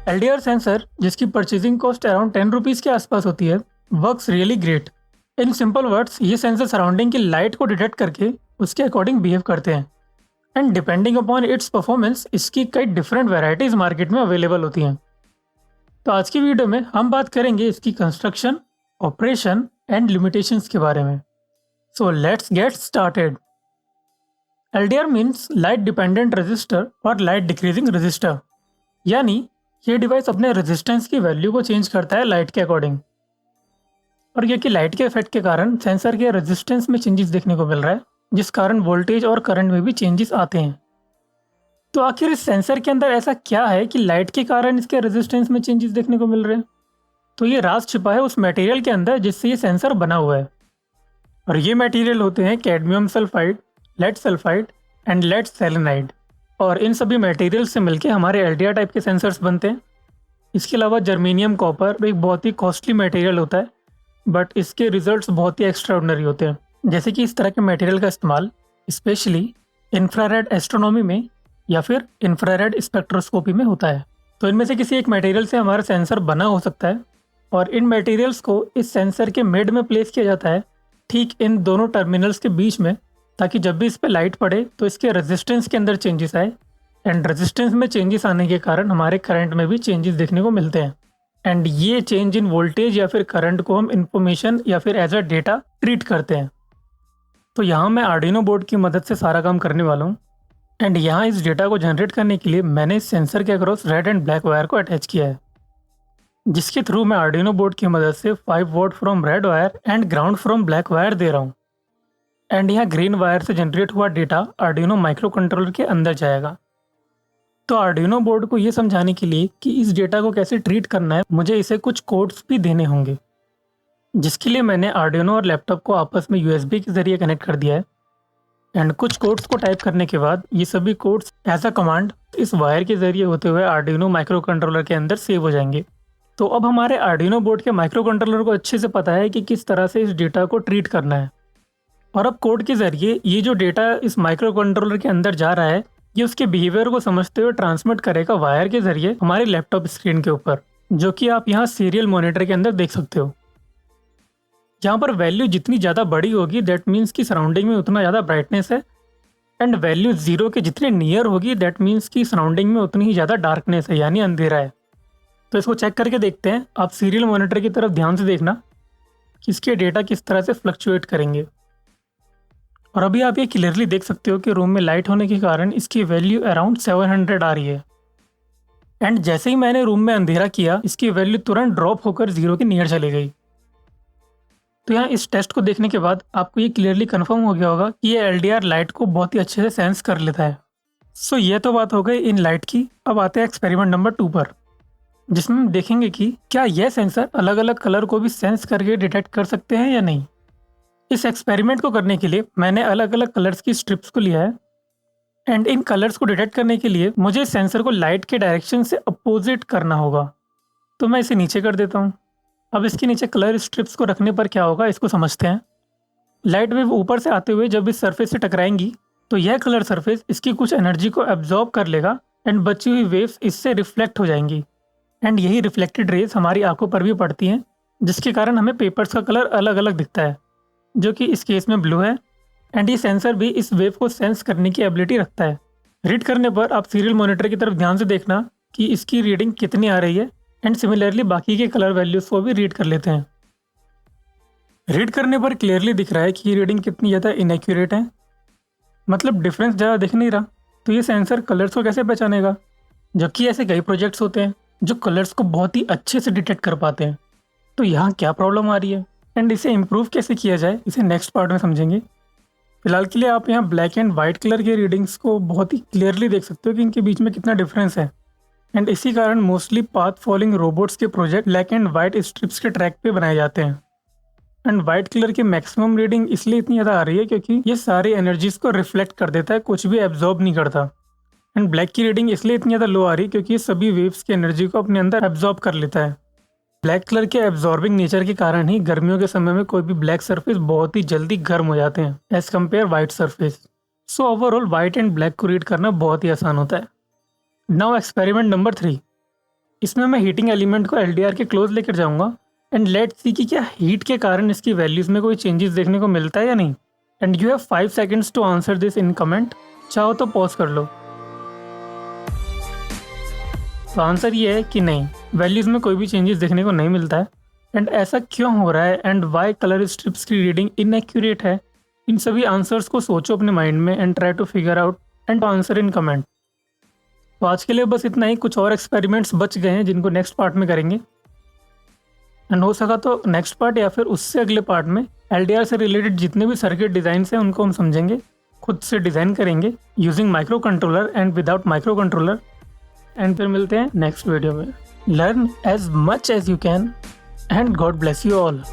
LDR sensor, जिसकी purchasing cost around 10 rupees के आसपास होती है, works really great. In simple words, ये सेंसर सराउंडिंग की लाइट को डिटेक्ट करके उसके अकॉर्डिंग बिहेव करते हैं। And depending upon its performance, इसकी कई डिफरेंट वेराइटीज़ मार्केट में अवेलेबल होती हैं। तो आज की वीडियो में हम बात करेंगे इसकी कंस्ट्रक्शन, ऑपरेशन एंड लिमिटेशंस के बारे में। So let's get started. LDR means light dependent register और लाइट डिक्रीजिंग रजिस्टर, यानी ये डिवाइस अपने रेजिस्टेंस की वैल्यू को चेंज करता है लाइट के अकॉर्डिंग। और क्योंकि लाइट के इफेक्ट के कारण सेंसर के रेजिस्टेंस में चेंजेस देखने को मिल रहा है, जिस कारण वोल्टेज और करंट में भी चेंजेस आते हैं। तो आखिर इस सेंसर के अंदर ऐसा क्या है कि लाइट के कारण इसके रेजिस्टेंस में चेंजेस देखने को मिल रहे हैं? तो ये राज छिपा है उस मटेरियल के अंदर जिससे ये सेंसर बना हुआ है। और ये मटेरियल होते हैं cadmium sulphide, lead sulphide and lead selenide. और इन सभी मटेरियल से मिलके हमारे एलडीआर टाइप के सेंसर्स बनते हैं। इसके अलावा जर्मेनियम कॉपर एक बहुत ही कॉस्टली मटेरियल होता है, बट इसके रिजल्ट्स बहुत ही एक्स्ट्राऑर्डिनरी होते हैं। जैसे कि इस तरह के मटेरियल का इस्तेमाल स्पेशली इंफ्रारेड एस्ट्रोनॉमी में या फिर इंफ्रारेड स्पेक्ट्रोस्कोपी में होता है। तो इनमें से किसी एक मटेरियल से हमारा सेंसर बना हो सकता है, और इन मटेरियल्स को इस सेंसर के मिड में प्लेस किया जाता है, ठीक इन दोनों टर्मिनल्स के बीच में, ताकि जब भी इस पर लाइट पड़े तो इसके रेजिस्टेंस के अंदर चेंजेस आए। एंड रेजिस्टेंस में चेंजेस आने के कारण हमारे करंट में भी चेंजेस देखने को मिलते हैं। एंड ये चेंज इन वोल्टेज या फिर करंट को हम इंफॉर्मेशन या फिर एज अ डेटा ट्रीट करते हैं। तो यहाँ मैं आर्डिनो बोर्ड की मदद से सारा काम करने वाला हूँ। एंड यहाँ इस डेटा को जनरेट करने के लिए मैंने इस सेंसर के across red and black wire को अटैच किया है, जिसके थ्रू मैं आर्डिनो बोर्ड की मदद से 5 volt from red wire and ground from black wire दे रहा हूँ। एंड यहाँ ग्रीन वायर से जनरेट हुआ डेटा आर्डिनो माइक्रो कंट्रोलर के अंदर जाएगा। तो आर्डिनो बोर्ड को ये समझाने के लिए कि इस डेटा को कैसे ट्रीट करना है, मुझे इसे कुछ कोड्स भी देने होंगे, जिसके लिए मैंने आर्डिनो और लैपटॉप को आपस में यूएसबी के जरिए कनेक्ट कर दिया है। एंड कुछ कोड्स को टाइप करने के बाद ये सभी कोड्स एज अ कमांड इस वायर के जरिए होते हुए आर्डिनो माइक्रो कंट्रोलर के अंदर सेव हो जाएंगे। तो अब हमारे आर्डिनो बोर्ड के माइक्रो कंट्रोलर को अच्छे से पता है कि किस तरह से इस डेटा को ट्रीट करना है। और अब कोड के जरिए ये जो डेटा इस माइक्रो कंट्रोलर के अंदर जा रहा है, ये उसके बिहेवियर को समझते हुए ट्रांसमिट करेगा वायर के जरिए हमारे लैपटॉप स्क्रीन के ऊपर, जो कि आप यहाँ सीरियल मॉनिटर के अंदर देख सकते हो। यहाँ पर वैल्यू जितनी ज़्यादा बड़ी होगी, दैट मीन्स कि सराउंडिंग में उतना ज़्यादा ब्राइटनेस है। एंड वैल्यू 0 के जितने नियर होगी, दैट मीन्स कि सराउंडिंग में उतनी ही ज़्यादा डार्कनेस है, यानी अंधेरा है। तो इसको चेक करके देखते हैं। आप सीरियल मॉनिटर की तरफ ध्यान से देखना कि इसके डेटा किस तरह से फ्लक्चुएट करेंगे। और अभी आप ये क्लियरली देख सकते हो कि रूम में लाइट होने के कारण इसकी वैल्यू अराउंड 700 आ रही है। एंड जैसे ही मैंने रूम में अंधेरा किया, इसकी वैल्यू तुरंत ड्रॉप होकर 0 के नियर चली गई। तो यहाँ इस टेस्ट को देखने के बाद आपको ये क्लियरली कंफर्म हो गया होगा कि ये एलडीआर लाइट को बहुत ही अच्छे से सेंस कर लेता है। सो ये तो बात हो गई इन लाइट की। अब आते हैं एक्सपेरिमेंट नंबर 2 पर, जिसमें हम देखेंगे कि क्या यह सेंसर अलग अलग कलर को भी सेंस करके डिटेक्ट कर सकते हैं या नहीं। इस एक्सपेरिमेंट को करने के लिए मैंने अलग अलग कलर्स की स्ट्रिप्स को लिया है। एंड इन कलर्स को डिटेक्ट करने के लिए मुझे इस सेंसर को लाइट के डायरेक्शन से अपोजिट करना होगा। तो मैं इसे नीचे कर देता हूँ। अब इसके नीचे कलर स्ट्रिप्स को रखने पर क्या होगा, इसको समझते हैं। लाइट वेव ऊपर से आते हुए जब इस सरफेस से टकराएंगी, तो यह कलर सरफेस इसकी कुछ एनर्जी को एब्जॉर्ब कर लेगा एंड बची हुई वेव्स इससे रिफ्लेक्ट हो जाएंगी। एंड यही रिफ्लेक्टेड रेज हमारी आंखों पर भी पड़ती हैं, जिसके कारण हमें पेपर्स का कलर अलग अलग दिखता है, जो कि इस केस में ब्लू है। एंड ये सेंसर भी इस वेव को सेंस करने की एबिलिटी रखता है। रीड करने पर आप सीरियल मॉनिटर की तरफ ध्यान से देखना कि इसकी रीडिंग कितनी आ रही है। एंड सिमिलरली बाकी के कलर वैल्यूज को भी रीड कर लेते हैं। रीड करने पर क्लियरली दिख रहा है कि ये रीडिंग कितनी ज़्यादा इनएक्यूरेट है, मतलब डिफरेंस ज़्यादा दिख नहीं रहा। तो ये सेंसर कलर्स को कैसे पहचानेगा, जबकि ऐसे कई प्रोजेक्ट्स होते हैं जो कलर्स को बहुत ही अच्छे से डिटेक्ट कर पाते हैं। तो यहाँ क्या प्रॉब्लम आ रही है एंड इसे इम्प्रूव कैसे किया जाए, इसे नेक्स्ट पार्ट में समझेंगे। फिलहाल के लिए आप यहाँ ब्लैक एंड वाइट कलर के रीडिंग्स को बहुत ही क्लियरली देख सकते हो कि इनके बीच में कितना डिफरेंस है। एंड इसी कारण मोस्टली पाथ फॉलोइंग रोबोट्स के project black and white strips के ट्रैक पे बनाए जाते हैं। एंड वाइट कलर की मैक्सिमम रीडिंग इसलिए इतनी ज़्यादा आ रही है क्योंकि ये सारी एनर्जीज को रिफ्लेक्ट कर देता है, कुछ भी एब्जॉर्ब नहीं करता। एंड ब्लैक की रीडिंग इसलिए इतनी ज़्यादा लो आ रही है क्योंकि ये सभी वेव्स की एनर्जी को अपने अंदर एब्जॉर्ब कर लेता है। ब्लैक कलर के एब्जॉर्बिंग नेचर के कारण ही गर्मियों के समय में कोई भी ब्लैक सरफेस बहुत ही जल्दी गर्म हो जाते हैं as compare white surface. So overall white and black को रीड करना बहुत ही आसान होता है। Now experiment number 3। इसमें मैं हीटिंग एलिमेंट को LDR के क्लोज लेकर जाऊंगा एंड लेट्स सी कि क्या हीट के कारण इसकी वैल्यूज में कोई चेंजेस देखने को मिलता है या नहीं। And you have 5 seconds to answer this in comment. चाहो तो पॉज कर लो। तो आंसर ये है कि नहीं, वैल्यूज में कोई भी चेंजेस देखने को नहीं मिलता है। एंड ऐसा क्यों हो रहा है एंड वाई कलर स्ट्रिप्स की रीडिंग इनएक्यूरेट है, इन सभी आंसर्स को सोचो अपने माइंड में and try to figure out and answer in comment. तो आज के लिए बस इतना ही। कुछ और एक्सपेरिमेंट्स बच गए हैं जिनको नेक्स्ट पार्ट में करेंगे, एंड हो सका तो नेक्स्ट पार्ट या फिर उससे अगले पार्ट में LDR से रिलेटेड जितने भी सर्किट डिज़ाइन हैं उनको हम समझेंगे, खुद से डिज़ाइन करेंगे using micro controller and without micro controller. And फिर मिलते हैं नेक्स्ट वीडियो में। Learn as much as you can and god bless you all.